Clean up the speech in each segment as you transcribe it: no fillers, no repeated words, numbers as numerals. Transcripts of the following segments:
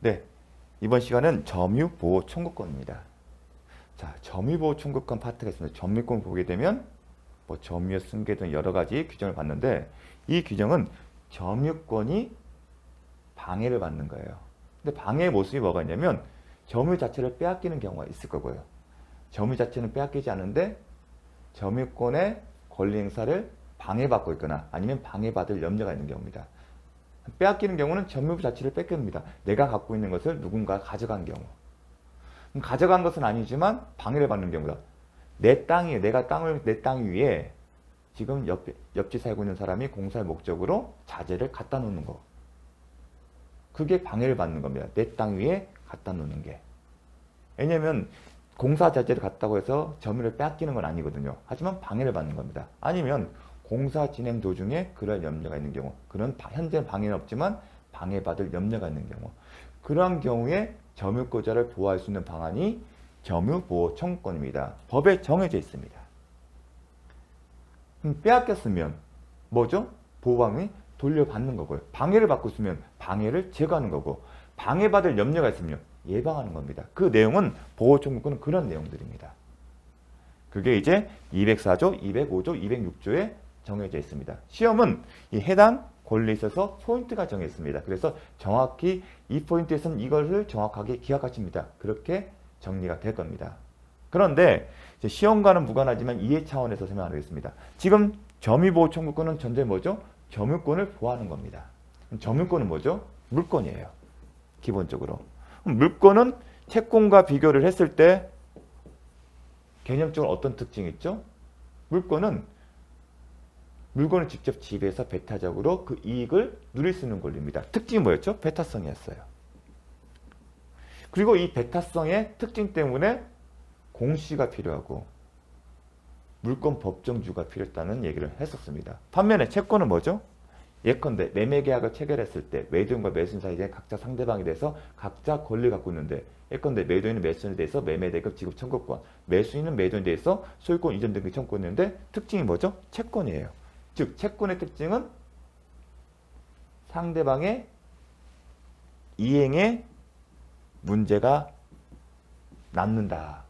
네, 이번 시간은 점유보호 청구권입니다. 자, 점유보호 청구권 파트가 있습니다. 점유권 보게 되면 뭐 점유의 승계 등 여러 가지 규정을 봤는데 이 규정은 점유권이 방해를 받는 거예요. 근데 방해의 모습이 뭐가 있냐면 점유 자체를 빼앗기는 경우가 있을 거고요. 점유 자체는 빼앗기지 않는데 점유권의 권리 행사를 방해받고 있거나 아니면 방해받을 염려가 있는 경우입니다. 빼앗기는 경우는 점유부 자체를 뺏깁니다. 내가 갖고 있는 것을 누군가 가져간 경우. 가져간 것은 아니지만 방해를 받는 경우다. 내 땅이에요. 내 땅 위에 지금 옆집 살고 있는 사람이 공사의 목적으로 자재를 갖다 놓는 거. 그게 방해를 받는 겁니다. 내 땅 위에 갖다 놓는 게. 왜냐면 공사 자재를 갖다고 해서 점유를 빼앗기는 건 아니거든요. 하지만 방해를 받는 겁니다. 아니면 공사 진행 도중에 그럴 염려가 있는 경우, 그런 현재는 방해는 없지만 방해받을 염려가 있는 경우, 그러한 경우에 점유권자를 보호할 수 있는 방안이 점유보호 청구권입니다. 법에 정해져 있습니다. 빼앗겼으면 뭐죠? 보호방이 돌려받는 거고요. 방해를 받고 있으면 방해를 제거하는 거고, 방해받을 염려가 있으면 예방하는 겁니다. 그 내용은 보호 청구권은 그런 내용들입니다. 그게 이제 204조, 205조, 206조에 정해져 있습니다. 시험은 이 해당 권리에 있어서 포인트가 정해 있습니다. 그래서 정확히 이 포인트에서는 이것을 정확하게 기억하십니다. 그렇게 정리가 될 겁니다. 그런데 이제 시험과는 무관하지만 이해 차원에서 설명하겠습니다. 지금 점유보호 청구권은 전제 뭐죠? 점유권을 보호하는 겁니다. 점유권은 뭐죠? 물권이에요. 기본적으로. 물권은 채권과 비교를 했을 때 개념적으로 어떤 특징이 있죠? 물건을 직접 지배해서 배타적으로 그 이익을 누릴 수 있는 권리입니다. 특징이 뭐였죠? 배타성이었어요. 그리고 이 배타성의 특징 때문에 공시가 필요하고 물권 법정주가 필요했다는 얘기를 했었습니다. 반면에 채권은 뭐죠? 예컨대 매매계약을 체결했을 때 매도인과 매수인 사이에 각자 상대방에 대해서 각자 권리를 갖고 있는데 예컨대 매도인은 매수인에 대해서 매매대금 지급 청구권, 매수인은 매도인에 대해서 소유권 이전 등기 청구권이 있는데 특징이 뭐죠? 채권이에요. 즉 채권의 특징은 상대방의 이행에 문제가 남는다.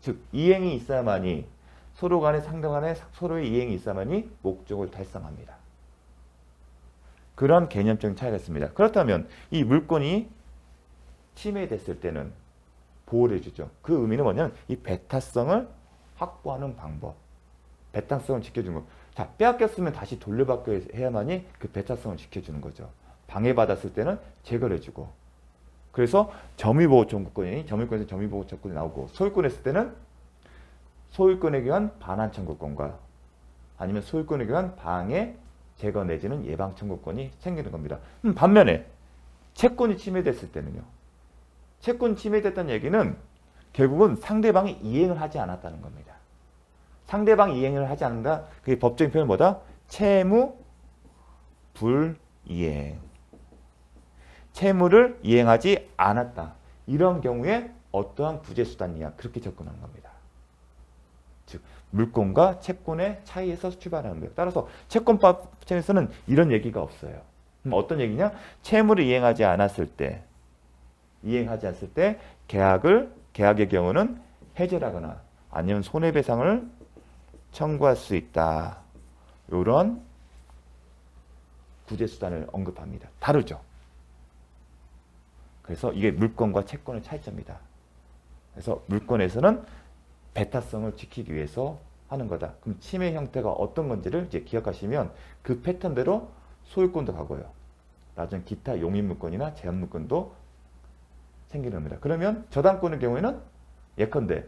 즉 이행이 있어야만이 서로 간에 상대간에 서로의 이행이 있어야만이 목적을 달성합니다. 그런 개념적인 차이가 있습니다. 그렇다면 이 물권이 침해됐을 때는 보호를 해주죠. 그 의미는 뭐냐면 이 배타성을 확보하는 방법. 배타성을 지켜주는 것. 자, 빼앗겼으면 다시 돌려받게 해야만이 그 배타성을 지켜주는 거죠. 방해받았을 때는 제거를 해주고. 그래서 점유보호 청구권에서 점유보호 청구권이 나오고 소유권 했을 때는 소유권에 의한 반환 청구권과 아니면 소유권에 의한 방해, 제거 내지는 예방 청구권이 생기는 겁니다. 반면에 채권이 침해됐을 때는요. 채권이 침해됐다는 얘기는 결국은 상대방이 이행을 하지 않았다는 겁니다. 상대방이 이행을 하지 않는다. 그게 법적인 표현은 뭐다? 채무 불이행. 채무를 이행하지 않았다. 이런 경우에 어떠한 구제수단이냐. 그렇게 접근하는 겁니다. 즉 물권과 채권의 차이에서 출발하는 거예요. 따라서 채권법 측에서는 이런 얘기가 없어요. 그럼 어떤 얘기냐? 채무를 이행하지 않았을 때 계약의 경우는 해제하거나 아니면 손해배상을 청구할 수 있다. 이런 구제수단을 언급합니다. 다르죠. 그래서 이게 물권과 채권의 차이점이다. 그래서 물권에서는 배타성을 지키기 위해서 하는 거다. 그럼 침해 형태가 어떤 건지를 이제 기억하시면 그 패턴대로 소유권도 가고요. 나중에 기타 용익물권이나 제한물권도 생기는 겁니다. 그러면 저당권의 경우에는 예컨대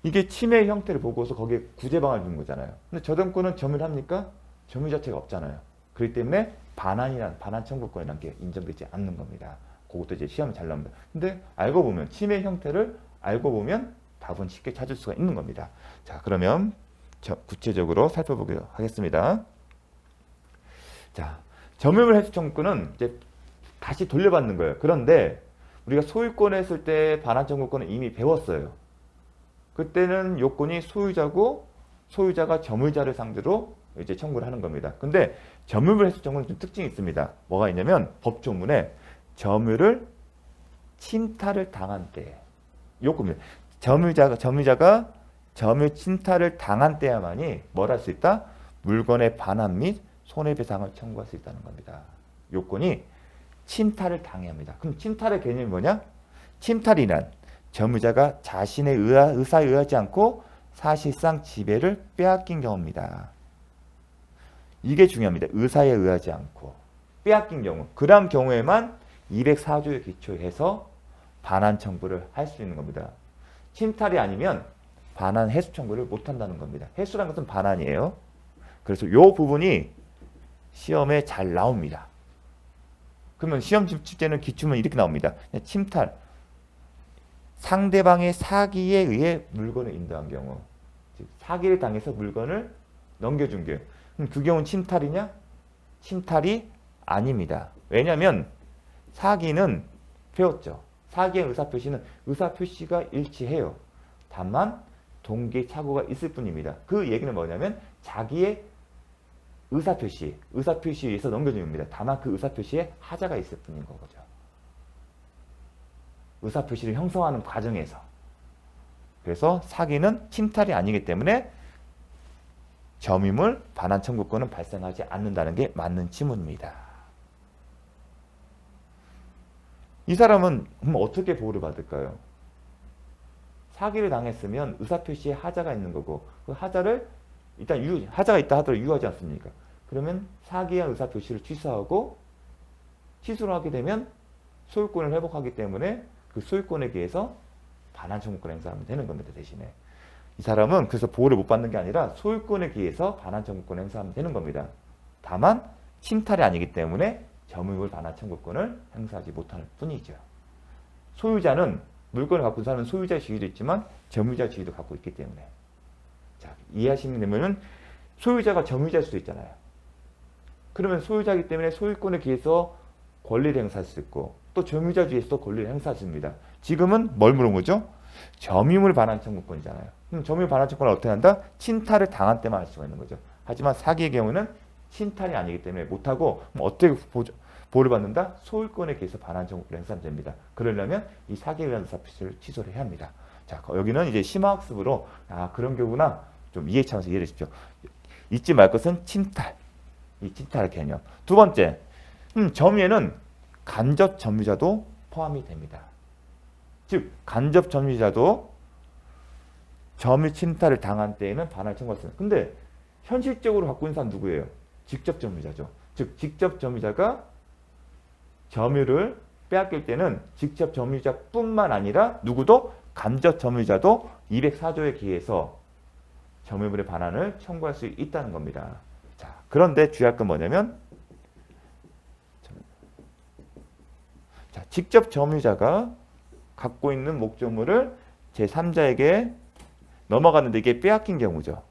이게 침해 형태를 보고서 거기에 구제방을 주는 거잖아요. 근데 저당권은 점유를 합니까? 점유 자체가 없잖아요. 그렇기 때문에 반환 청구권이라는 게 인정되지 않는 겁니다. 그것도 이제 시험에 잘 나옵니다. 근데 알고 보면 침해 형태를 알고 보면 답은 쉽게 찾을 수가 있는 겁니다. 자, 그러면 구체적으로 살펴보도록 하겠습니다. 자, 점유물 해소 청구권은 이제 다시 돌려받는 거예요. 그런데 우리가 소유권 했을 때 반환 청구권은 이미 배웠어요. 그때는 요건이 소유자고 소유자가 점유자를 상대로 이제 청구를 하는 겁니다. 근데 점유물 해소 청구는 좀 특징이 있습니다. 뭐가 있냐면 법조문에 점유를 침탈을 당한 때 요겁니다. 점유자가 점유 침탈을 당한 때야만이 뭘 할 수 있다? 물건의 반환 및 손해배상을 청구할 수 있다는 겁니다. 요건이 침탈을 당해야 합니다. 그럼 침탈의 개념이 뭐냐? 침탈이란 점유자가 자신의 의사에 의하지 않고 사실상 지배를 빼앗긴 경우입니다. 이게 중요합니다. 의사에 의하지 않고 빼앗긴 경우. 그런 경우에만 204조에 기초해서 반환 청구를 할 수 있는 겁니다. 침탈이 아니면 반환 해수 청구를 못 한다는 겁니다. 해수라는 것은 반환이에요. 그래서 이 부분이 시험에 잘 나옵니다. 그러면 시험 집제는 기출은 이렇게 나옵니다. 침탈. 상대방의 사기에 의해 물건을 인도한 경우. 즉 사기를 당해서 물건을 넘겨준 경우. 그럼 그 경우는 침탈이냐? 침탈이 아닙니다. 왜냐하면 사기는 배웠죠. 사기의 의사표시는 의사표시가 일치해요. 다만 동기착오가 있을 뿐입니다. 그 얘기는 뭐냐면 자기의 의사표시에 의해서 넘겨줍니다. 다만 그 의사표시에 하자가 있을 뿐인 거죠. 의사표시를 형성하는 과정에서. 그래서 사기는 침탈이 아니기 때문에 점유물 반환 청구권은 발생하지 않는다는 게 맞는 지문입니다. 이 사람은 그럼 어떻게 보호를 받을까요? 사기를 당했으면 의사표시에 하자가 있는 거고 그 하자를 일단 하자가 있다 하더라도 유효하지 않습니까? 그러면 사기한 의사표시를 취소하고 취소를 하게 되면 소유권을 회복하기 때문에 그 소유권에 기해서 반환 청구권을 행사하면 되는 겁니다. 대신에 이 사람은 그래서 보호를 못 받는 게 아니라 소유권에 기해서 반환 청구권을 행사하면 되는 겁니다. 다만 침탈이 아니기 때문에 점유물 반환 청구권을 행사하지 못할 뿐이죠. 소유자는 물건을 갖고 있는 사람은 소유자 지위도 있지만 점유자 지위도 갖고 있기 때문에 자, 이해하시면 되면은 소유자가 점유자일 수도 있잖아요. 그러면 소유자이기 때문에 소유권에 기해서 권리를 행사할 수 있고 또 점유자 주에서도 권리를 행사할 수 있습니다. 지금은 뭘 물은 거죠? 점유물 반환 청구권이잖아요. 그럼 점유물 반환 청구권을 어떻게 한다? 침탈을 당한 때만 할 수가 있는 거죠. 하지만 사기의 경우는 침탈이 아니기 때문에 못하고 어떻게 보호를 받는다? 소유권에 기해서 반환 청구권을 행사하면 됩니다. 그러려면 이 사기에 의한 의사표시를 취소를 해야 합니다. 자, 여기는 이제 심화학습으로 그런 경우나 좀 이해 차원에서 이해를 해주십시오. 잊지 말 것은 침탈. 이 침탈 개념. 두 번째, 점유에는 간접 점유자도 포함이 됩니다. 즉 간접 점유자도 점유 침탈을 당한 때에는 반환 청구할 수 있습니다. 근데 현실적으로 갖고 있는 사람 누구예요? 직접 점유자죠. 즉 직접 점유자가 점유를 빼앗길 때는 직접 점유자뿐만 아니라 누구도 간접 점유자도 204조에 기해서 점유물의 반환을 청구할 수 있다는 겁니다. 자, 그런데 주의할 건 뭐냐면 자, 직접 점유자가 갖고 있는 목적물을 제3자에게 넘어갔는데 이게 빼앗긴 경우죠.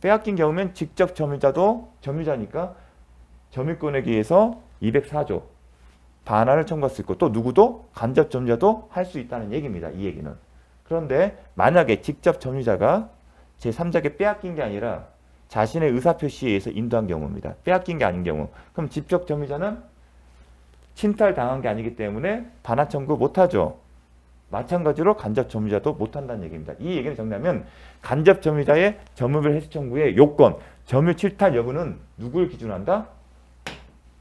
빼앗긴 경우면 직접 점유자도 점유자니까 점유권에 의해서 204조 반환을 청구할 수 있고 또 누구도 간접 점유자도 할 수 있다는 얘기입니다. 이 얘기는. 그런데 만약에 직접 점유자가 제3자에게 빼앗긴 게 아니라 자신의 의사표시에 의해서 인도한 경우입니다. 빼앗긴 게 아닌 경우. 그럼 직접 점유자는 침탈당한 게 아니기 때문에 반환 청구 못하죠. 마찬가지로 간접 점유자도 못한다는 얘기입니다. 이 얘기는 정리하면 간접 점유자의 점유물 해수 청구의 요건, 점유 침탈 여부는 누구를 기준으로 한다?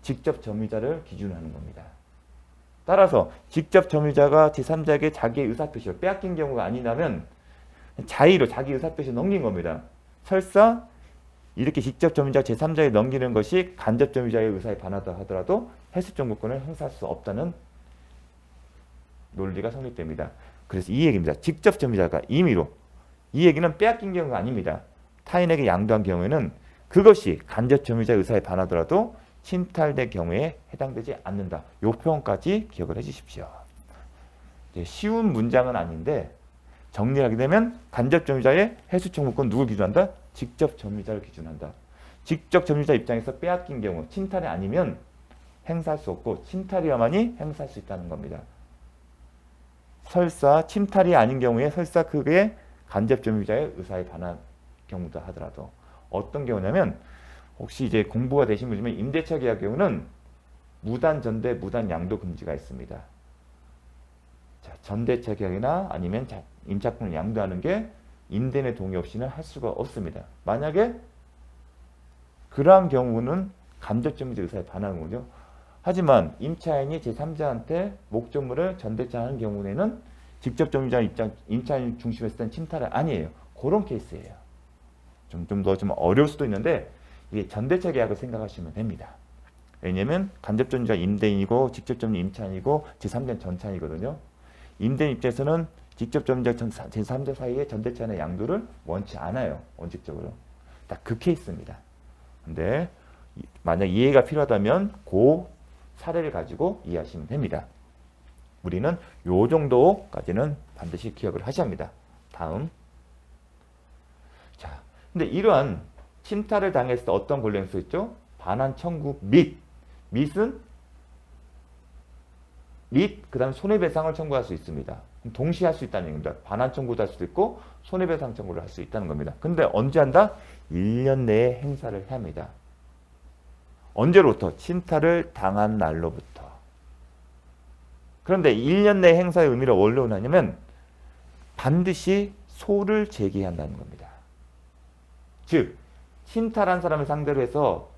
직접 점유자를 기준으로 하는 겁니다. 따라서 직접 점유자가 제3자에게 자기의 의사표시를 빼앗긴 경우가 아니라면 자의로 자기 의사표시를 넘긴 겁니다. 설사 이렇게 직접 점유자 제3자에게 넘기는 것이 간접 점유자의 의사에 반하다 하더라도 해수 청구권을 행사할 수 없다는 논리가 성립됩니다. 그래서 이 얘기입니다. 직접 점유자가 임의로 이 얘기는 빼앗긴 경우가 아닙니다. 타인에게 양도한 경우에는 그것이 간접 점유자의 의사에 반하더라도 침탈된 경우에 해당되지 않는다. 요 표현까지 기억을 해주십시오. 쉬운 문장은 아닌데 정리하게 되면 간접 점유자의 해수 청구권 누굴 기준한다? 직접 점유자를 기준한다. 직접 점유자 입장에서 빼앗긴 경우 침탈이 아니면 행사할 수 없고 침탈이야만이 행사할 수 있다는 겁니다. 설사 침탈이 아닌 경우에 설사 그게 간접 점유자의 의사에 반한 경우다 하더라도 어떤 경우냐면 혹시 이제 공부가 되신 분이면 임대차 계약 경우는 무단 전대, 무단 양도 금지가 있습니다. 자, 전대차 계약이나 아니면 임차권을 양도하는 게 임대인의 동의 없이는 할 수가 없습니다. 만약에 그러한 경우는 간접점유자 의사에 반하는 거죠. 하지만 임차인이 제3자한테 목적물을 전대차하는 경우에는 직접 점유자 입장, 임차인 중심에서 된 침탈은 아니에요. 그런 케이스예요. 좀 더 좀 어려울 수도 있는데 이게 전대차 계약을 생각하시면 됩니다. 왜냐면 간접 점유자 임대인이고 직접 점유 임차인이고 제3자는 전차인이거든요. 임대인 입장에서는 직접 점유자 제3자 사이에 전대차나 양도를 원치 않아요. 원칙적으로. 딱 그 케이스입니다. 근데 만약 이해가 필요하다면 그 사례를 가지고 이해하시면 됩니다. 우리는 요 정도까지는 반드시 기억을 하셔야 합니다. 다음. 자, 근데 이러한 침탈을 당했을 때 어떤 권리가 있죠? 반환 청구 및은 그다음 손해배상을 청구할 수 있습니다. 동시에 할 수 있다는 얘기입니다. 반환 청구도 할 수도 있고 손해배상 청구를 할 수 있다는 겁니다. 근데 언제 한다? 1년 내에 행사를 해야 합니다. 언제로부터? 침탈을 당한 날로부터. 그런데 1년 내 행사의 의미를 뭘로 하냐면 반드시 소를 제기해야 한다는 겁니다. 즉 침탈한 사람을 상대로 해서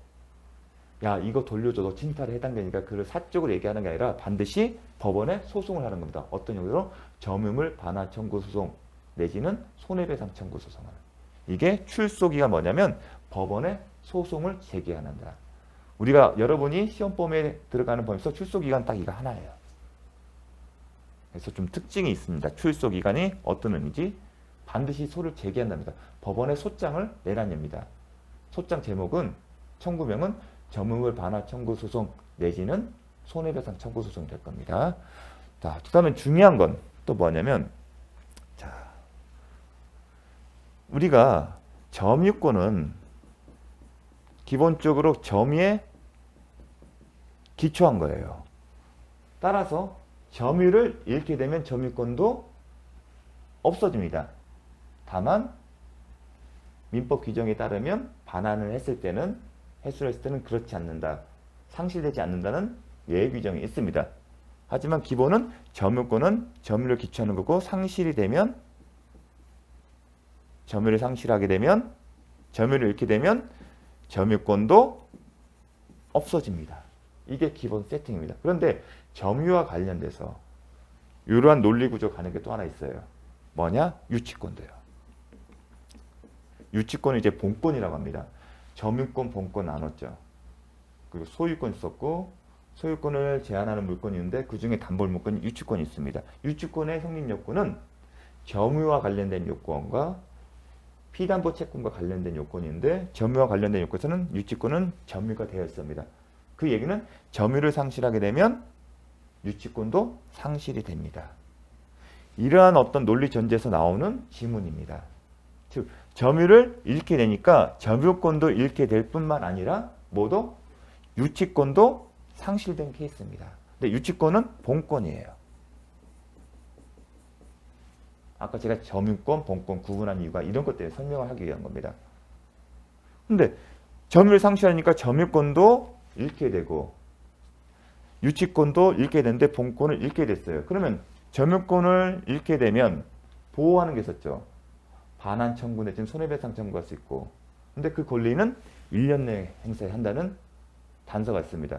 야 이거 돌려줘 너 침탈에 해당되니까 그걸 사적으로 얘기하는 게 아니라 반드시 법원에 소송을 하는 겁니다. 어떤 용도로? 점유물 반환 청구 소송 내지는 손해배상 청구 소송을. 이게 출소기가 뭐냐면 법원에 소송을 제기한다. 우리가 여러분이 시험범위에 들어가는 범위에서 출소기간 딱 이거 하나예요. 그래서 좀 특징이 있습니다. 출소기간이 어떤 의미지? 반드시 소를 제기한답니다. 법원에 소장을 내라는 얘기입니다. 소장 제목은 청구명은 점유물 반환 청구 소송 내지는 손해배상 청구 소송이 될 겁니다. 자, 그다음에 중요한 건 또 뭐냐면 자, 우리가 점유권은 기본적으로 점유에 기초한 거예요. 따라서 점유를 잃게 되면 점유권도 없어집니다. 다만 민법 규정에 따르면 반환을 했을 때는 회수를 했을 때는 그렇지 않는다. 상실되지 않는다는 예외 규정이 있습니다. 하지만 기본은 점유권은 점유를 기초하는 거고 상실이 되면 점유를 상실하게 되면 점유를 잃게 되면 점유권도 없어집니다. 이게 기본 세팅입니다. 그런데 점유와 관련돼서 이러한 논리구조 가는 게 또 하나 있어요. 뭐냐? 유치권도요. 유치권은 이제 본권이라고 합니다. 점유권, 본권 나눴죠. 그리고 소유권 있었고 소유권을 제한하는 물건이 있는데 그중에 담보 물건이 유치권이 있습니다. 유치권의 성립 요건은 점유와 관련된 요건과 피담보 채권과 관련된 요건이 있는데 점유와 관련된 요건에서는 유치권은 점유가 되어 있습니다. 그 얘기는 점유를 상실하게 되면 유치권도 상실이 됩니다. 이러한 어떤 논리 전제에서 나오는 지문입니다. 즉 점유를 잃게 되니까 점유권도 잃게 될 뿐만 아니라 모두 유치권도 상실된 케이스입니다. 근데 유치권은 본권이에요. 아까 제가 점유권, 본권 구분한 이유가 이런 것 때문에 설명을 하기 위한 겁니다. 근데 점유를 상실하니까 점유권도 잃게 되고 유치권도 잃게 되는데 본권을 잃게 됐어요. 그러면 점유권을 잃게 되면 보호하는 게 있었죠. 반환 청구 내지는 손해배상 청구할 수 있고 근데 그 권리는 1년 내에 행사한다는 단서가 있습니다.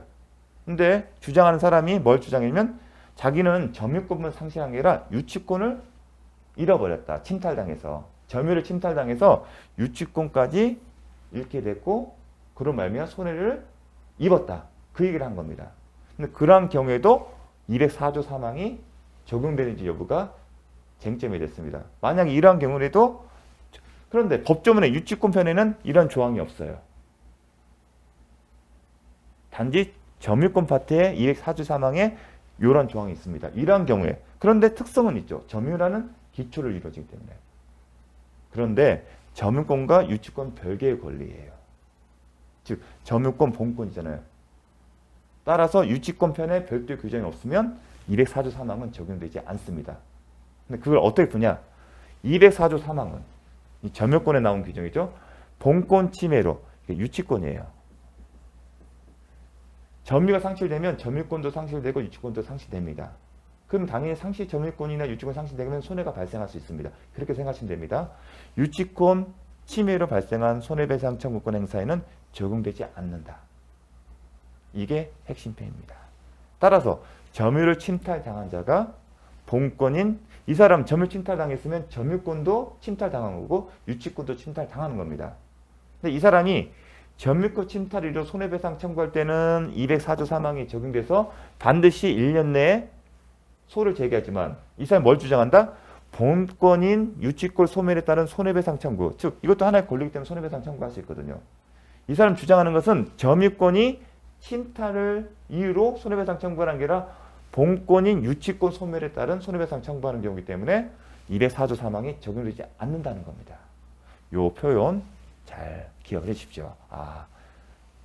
근데 주장하는 사람이 뭘 주장하냐면 자기는 점유권만 상실한 게 아니라 유치권을 잃어버렸다. 침탈당해서. 점유를 침탈당해서 유치권까지 잃게 됐고 그런 말미암아 손해를 입었다. 그 얘기를 한 겁니다. 근데 그러한 경우에도 204조 사망이 적용되는지 여부가 쟁점이 됐습니다. 만약 이러한 경우에도 그런데 법조문의 유치권 편에는 이런 조항이 없어요. 단지 점유권 파트에 204조 사망에 이런 조항이 있습니다. 이러한 경우에 그런데 특성은 있죠. 점유라는 기초를 이루어지기 때문에. 그런데 점유권과 유치권 별개의 권리예요. 즉 점유권 본권이잖아요. 따라서 유치권 편에 별도의 규정이 없으면 204조 사망은 적용되지 않습니다. 근데 그걸 어떻게 푸냐? 204조 사망은 이 점유권에 나온 규정이죠. 본권 침해로 유치권이에요. 점유가 상실되면 점유권도 상실되고 유치권도 상실됩니다. 그럼 당연히 상시 점유권이나 유치권 상실되면 손해가 발생할 수 있습니다. 그렇게 생각하시면 됩니다. 유치권 침해로 발생한 손해배상 청구권 행사에는 적용되지 않는다. 이게 핵심 표현입니다. 따라서 점유를 침탈당한 자가 본권인 이 사람 점유 침탈당했으면 점유권도 침탈당한 거고 유치권도 침탈당하는 겁니다. 근데 이 사람이 점유권 침탈이로 손해배상 청구할 때는 204조 3항이 적용돼서 반드시 1년 내에 소를 제기하지만 이 사람이 뭘 주장한다? 본권인 유치권 소멸에 따른 손해배상 청구. 즉 이것도 하나의 권리이기 때문에 손해배상 청구할 수 있거든요. 이 사람 주장하는 것은 점유권이 침탈을 이유로 손해배상 청구하는 게 아니라 본권인 유치권 소멸에 따른 손해배상 청구하는 경우이기 때문에 204조 3항이 적용되지 않는다는 겁니다. 요 표현 잘 기억해 주십시오.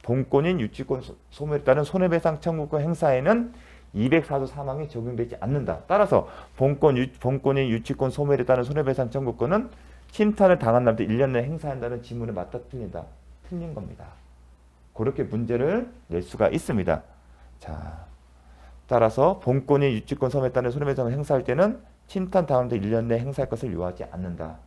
본권인 유치권 소멸에 따른 손해배상 청구권 행사에는 204조 3항이 적용되지 않는다. 따라서 본권인 유치권 소멸에 따른 손해배상 청구권은 침탈을 당한 날부터 1년 내에 행사한다는 지문에 맞다 틀린다. 틀린 겁니다. 그렇게 문제를 낼 수가 있습니다. 자, 따라서 본권인 유치권 소멸에 따른 손해배상을 행사할 때는 침탈 당한 데 1년 내에 행사할 것을 요하지 않는다.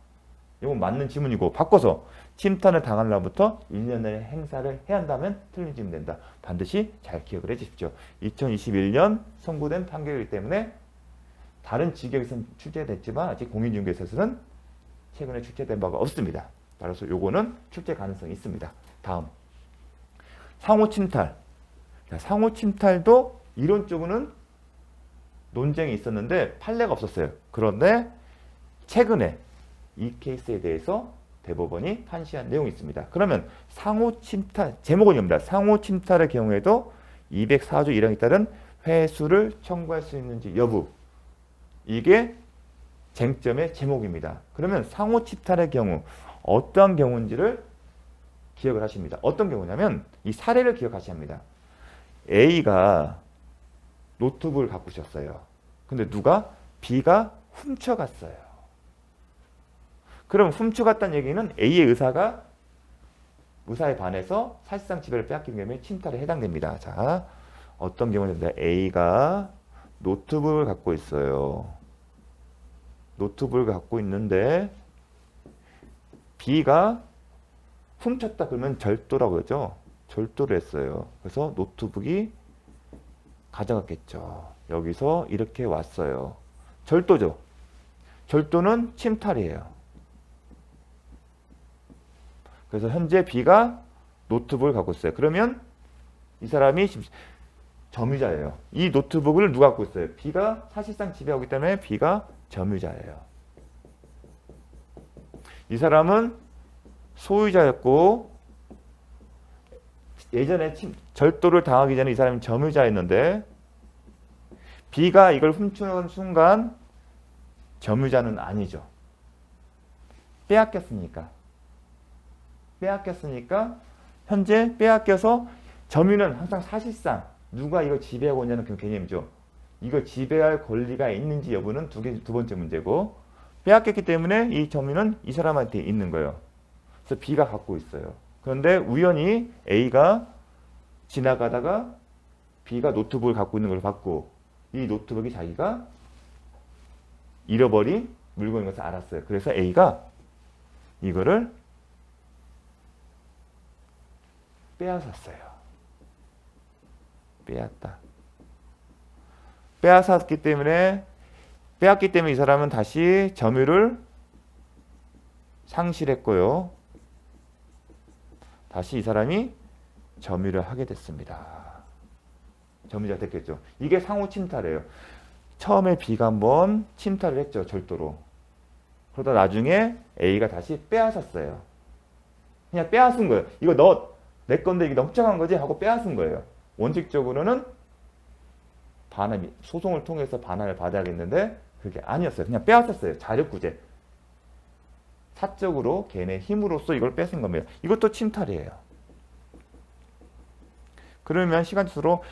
이건 맞는 지문이고 바꿔서 침탈을 당한 날부터 1년 내에 행사를 해야 한다면 틀린 지문 된다. 반드시 잘 기억을 해 주십시오. 2021년 선고된 판결이기 때문에 다른 지역에서는 출제됐지만 아직 공인중개사에서는 최근에 출제된 바가 없습니다. 따라서 요거는 출제 가능성이 있습니다. 다음 상호침탈. 상호침탈도 이론적으로는 논쟁이 있었는데 판례가 없었어요. 그런데 최근에 이 케이스에 대해서 대법원이 판시한 내용이 있습니다. 그러면 상호침탈, 제목은 이겁니다. 상호침탈의 경우에도 204조 1항에 따른 회수를 청구할 수 있는지 여부. 이게 쟁점의 제목입니다. 그러면 상호침탈의 경우 어떠한 경우인지를 기억을 하십니다. 어떤 경우냐면 이 사례를 기억하셔야 합니다. A가 노트북을 갖고 오셨어요. 근데 누가? B가 훔쳐갔어요. 그럼 훔쳐갔다는 얘기는 A의 의사에 반해서 사실상 지배를 빼앗긴 경우에 침탈에 해당됩니다. 자, 어떤 경우입니다. A가 노트북을 갖고 있어요. 노트북을 갖고 있는데 B가 훔쳤다 그러면 절도라고 그러죠. 절도를 했어요. 그래서 노트북이 가져갔겠죠. 여기서 이렇게 왔어요. 절도죠. 절도는 침탈이에요. 그래서 현재 B가 노트북을 갖고 있어요. 그러면 이 사람이 점유자예요. 이 노트북을 누가 갖고 있어요? B가 사실상 지배하기 때문에 B가 점유자예요. 이 사람은 소유자였고 예전에 절도를 당하기 전에 이 사람이 점유자였는데 B가 이걸 훔쳐간 순간 점유자는 아니죠. 빼앗겼으니까 현재 빼앗겨서 점유는 항상 사실상 누가 이걸 지배하고 있냐는 그 개념이죠. 이걸 지배할 권리가 있는지 여부는 두 번째 문제고 빼앗겼기 때문에 이 점유는 이 사람한테 있는 거예요. 그래서 B가 갖고 있어요. 그런데 우연히 A가 지나가다가 B가 노트북을 갖고 있는 걸 봤고 이 노트북이 자기가 잃어버린 물건인 것을 알았어요. 그래서 A가 이거를 빼앗았어요. 빼앗기 때문에 이 사람은 다시 점유를 상실했고요. 다시 이 사람이 점유를 하게 됐습니다. 점유자가 됐겠죠. 이게 상호 침탈이에요. 처음에 B가 한번 침탈을 했죠. 절도로. 그러다 나중에 A가 다시 빼앗았어요. 그냥 빼앗은 거예요. 이거 너 내 건데 이게 너 훔쳐간 거지? 하고 빼앗은 거예요. 원칙적으로는 소송을 통해서 반환을 받아야겠는데 그게 아니었어요. 그냥 빼앗았어요. 자력구제. 사적으로 걔네 힘으로써 이걸 뺏은 겁니다. 이것도 침탈이에요. 그러면 시간적으로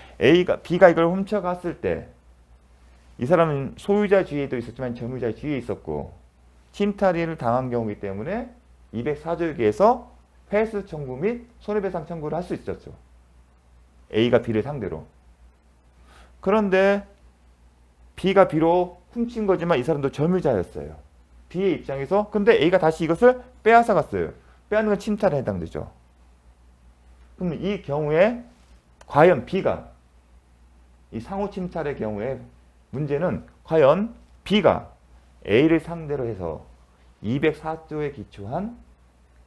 B가 이걸 훔쳐갔을 때 이 사람은 소유자 지위에도 있었지만 점유자 지위에 있었고 침탈을 당한 경우이기 때문에 204조에 의해서 회수 청구 및 손해배상 청구를 할 수 있었죠. A가 B를 상대로. 그런데 B가 비록 훔친 거지만 이 사람도 점유자였어요. B의 입장에서 근데 A가 다시 이것을 빼앗아 갔어요. 빼앗는 건 침탈에 해당되죠. 그럼 이 경우에 과연 B가 이 상호 침탈의 경우에 문제는 과연 B가 A를 상대로 해서 204조에 기초한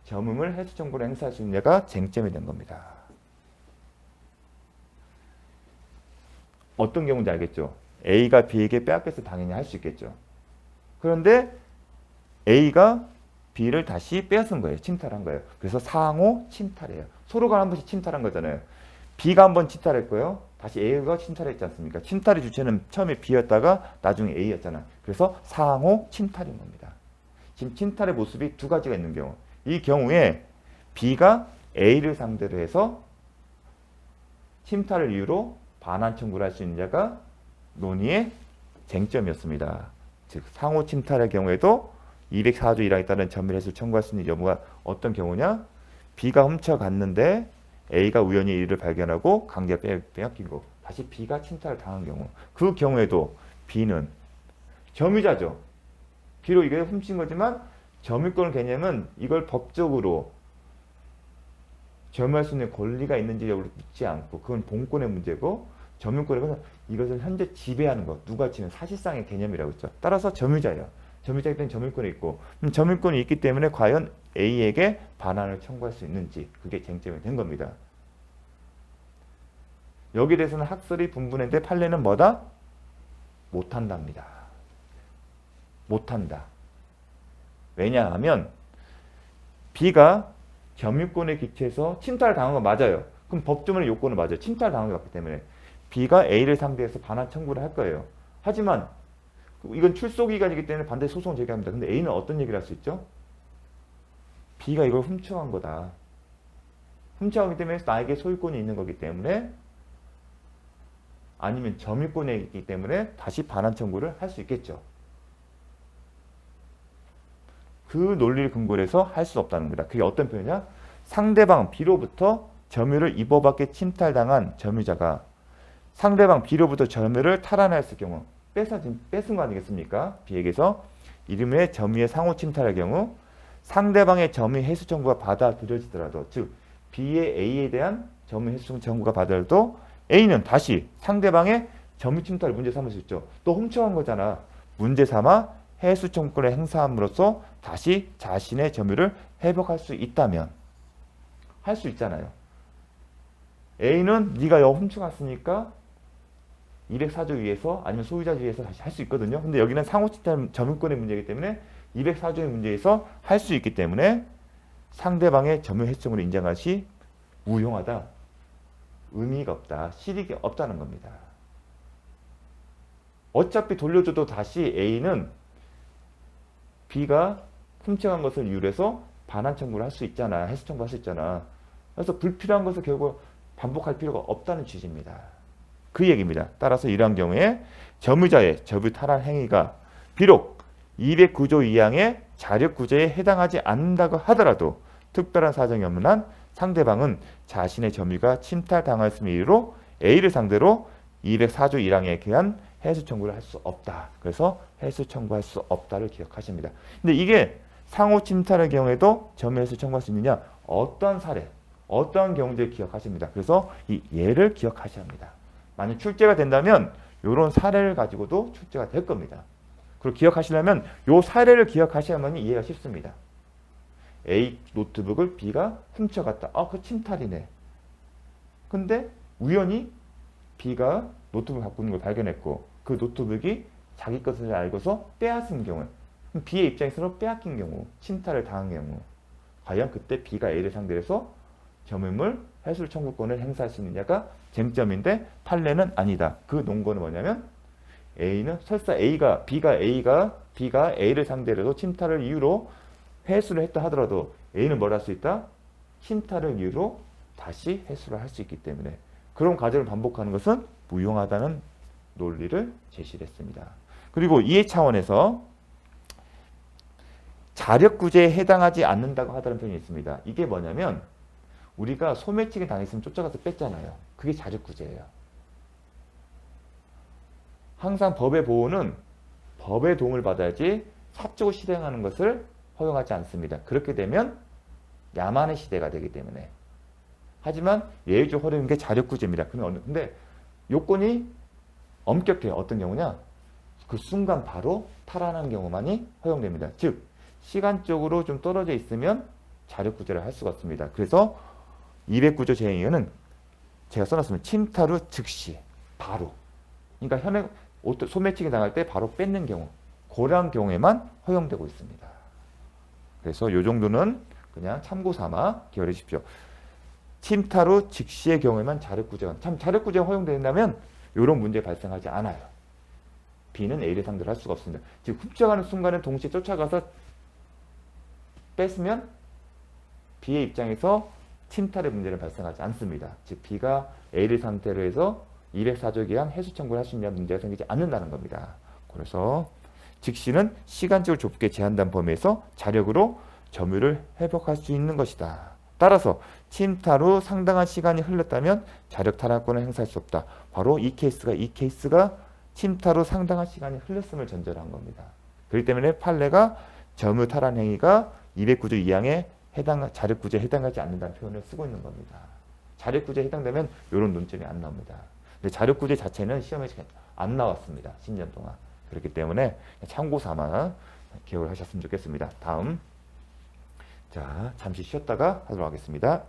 점유물 해수 청구를 행사할 수 있느냐가 쟁점이 된 겁니다. 어떤 경우인지 알겠죠? A가 B에게 빼앗겨서 당연히 할 수 있겠죠. 그런데 A가 B를 다시 빼앗은 거예요. 침탈한 거예요. 그래서 상호 침탈이에요. 서로가 한 번씩 침탈한 거잖아요. B가 한 번 침탈했고요. 다시 A가 침탈했지 않습니까? 침탈의 주체는 처음에 B였다가 나중에 A였잖아. 그래서 상호 침탈인 겁니다. 지금 침탈의 모습이 두 가지가 있는 경우. 이 경우에 B가 A를 상대로 해서 침탈을 이유로 반환 청구를 할 수 있느냐가 논의의 쟁점이었습니다. 즉 상호 침탈의 경우에도 204조 1항에 따른 점유를 해서 청구할 수 있는 여부가 어떤 경우냐? B가 훔쳐갔는데 A가 우연히 이를 발견하고 강제로 빼앗긴 거. 다시 B가 침탈을 당한 경우. 그 경우에도 B는 점유자죠. 비록 이게 훔친 거지만 점유권 개념은 이걸 법적으로 점유할 수 있는 권리가 있는지 여부를 묻지 않고 그건 본권의 문제고 점유권은 이것을 현재 지배하는 것. 누가 지는 사실상의 개념이라고 했죠. 따라서 점유자예요. 점유자이기 때문에 점유권이 있고 점유권이 있기 때문에 과연 A에게 반환을 청구할 수 있는지 그게 쟁점이 된 겁니다. 여기에 대해서는 학설이 분분했는데 판례는 뭐다? 못한답니다. 못한다. 왜냐하면 B가 점유권에 기초해서 침탈을 당한 건 맞아요. 그럼 법조문의 요건은 맞아요. 침탈을 당한 게 맞기 때문에 B가 A를 상대해서 반환 청구를 할 거예요. 하지만 이건 출소기간이기 때문에 반드시 소송을 제기합니다. 근데 A는 어떤 얘기를 할 수 있죠? B가 이걸 훔쳐간 거다. 훔쳐가기 때문에 나에게 소유권이 있는 거기 때문에 아니면 점유권에 있기 때문에 다시 반환 청구를 할 수 있겠죠. 그 논리를 근거로 해서 할 수 없다는 겁니다. 그게 어떤 표현이냐? 상대방 B로부터 점유를 입어받게 침탈당한 점유자가 상대방 B로부터 점유를 탈환했을 경우 뺏은 거 아니겠습니까? B에게서 이름의 점유의 상호 침탈의 경우 상대방의 점유 해수 청구가 받아들여지더라도 즉 B의 A에 대한 점유 해수 청구가 받아들여도 A는 다시 상대방의 점유 침탈을 문제 삼을 수 있죠. 또 훔쳐간 거잖아. 문제 삼아 해수 청구권을 행사함으로써 다시 자신의 점유를 회복할 수 있다면 할 수 있잖아요. A는 네가 이거 훔쳐갔으니까 204조 위에서 아니면 소유자 위에서 다시 할 수 있거든요. 근데 여기는 상호침탈 점유권의 문제이기 때문에 204조의 문제에서 할 수 있기 때문에 상대방의 점유 해수청구를 인정한 시 무용하다. 의미가 없다. 실익이 없다는 겁니다. 어차피 돌려줘도 다시 A는 B가 훔쳐간 것을 이유로 해서 반환 청구를 할 수 있잖아. 해수 청구할 수 있잖아. 그래서 불필요한 것을 결국 반복할 필요가 없다는 취지입니다. 그 얘기입니다. 따라서 이러한 경우에 점유자의 점유 탈환 행위가 비록 209조 2항의 자력 구제에 해당하지 않는다고 하더라도 특별한 사정이 없는 한 상대방은 자신의 점유가 침탈당하였음을 이유로 A를 상대로 204조 1항에 의한 해수 청구를 할 수 없다. 그래서 해수 청구할 수 없다를 기억하십니다. 근데 이게 상호 침탈의 경우에도 점유 해수 청구할 수 있느냐? 어떠한 사례, 어떠한 경우인지 기억하십니다. 그래서 이 예를 기억하셔야 합니다. 만약 출제가 된다면 이런 사례를 가지고도 출제가 될 겁니다. 그리고 기억하시려면 이 사례를 기억하셔야만 이해가 쉽습니다. A 노트북을 B가 훔쳐갔다. 그 침탈이네. 근데 우연히 B가 노트북을 갖고 있는 걸 발견했고 그 노트북이 자기 것을 알고서 빼앗은 경우 B의 입장에서는 빼앗긴 경우 침탈을 당한 경우 과연 그때 B가 A를 상대로 해서 점유물 해수 청구권을 행사할 수 있느냐가 쟁점인데 판례는 아니다. 그 논거는 뭐냐면 A는 설사 B가 A를 상대로 해서 침탈을 이유로 회수를 했다 하더라도 A는 뭘 할 수 있다? 침탈을 이유로 다시 회수를 할 수 있기 때문에 그런 과정을 반복하는 것은 무용하다는 논리를 제시를 했습니다. 그리고 이해 차원에서 자력구제에 해당하지 않는다고 하다는 표현이 있습니다. 이게 뭐냐면 우리가 소매치기 당했으면 쫓아가서 뺐잖아요. 그게 자력구제예요. 항상 법의 보호는 법의 도움을 받아야지 사적으로 실행하는 것을 허용하지 않습니다. 그렇게 되면 야만의 시대가 되기 때문에. 하지만 예외적 허용인 게 자력구제입니다. 근데 요건이 엄격해요. 어떤 경우냐? 그 순간 바로 탈환하는 경우만이 허용됩니다. 즉 시간적으로 좀 떨어져 있으면 자력구제를 할 수가 없습니다. 그래서 209조 제2항은 제가 써놨으면 침탈 후 즉시 바로, 그러니까 현행 소매치기 당할 때 바로 뺏는 경우, 그러한 경우에만 허용되고 있습니다. 그래서 이 정도는 그냥 참고 삼아 기억해 주십시오. 침탈 후 즉시의 경우에만 자력구제가, 참 자력구제가 허용된다면 이런 문제 발생하지 않아요. B는 A를 상대로 할 수가 없습니다. 즉 훔쳐가는 순간에 동시에 쫓아가서 뺐으면 B의 입장에서 침탈의 문제는 발생하지 않습니다. 즉 B가 A를 상대로 해서 204조 기한 해수 청구를 할 수 있는 문제가 생기지 않는다는 겁니다. 그래서 즉시는 시간적으로 좁게 제한된 범위에서 자력으로 점유를 회복할 수 있는 것이다. 따라서 침탈 후 상당한 시간이 흘렀다면 자력 탈환권을 행사할 수 없다. 바로 이 케이스가 침탈 후 상당한 시간이 흘렀음을 전제로 한 겁니다. 그렇기 때문에 판례가 점유 탈환 행위가 209조 2항에 자력구제에 해당하지 않는다는 표현을 쓰고 있는 겁니다. 자력구제에 해당되면 이런 논점이 안 나옵니다. 근데 자력구제 자체는 시험에 안 나왔습니다. 10년 동안. 그렇기 때문에 참고 삼아 기억을 하셨으면 좋겠습니다. 다음. 자, 잠시 쉬었다가 하도록 하겠습니다.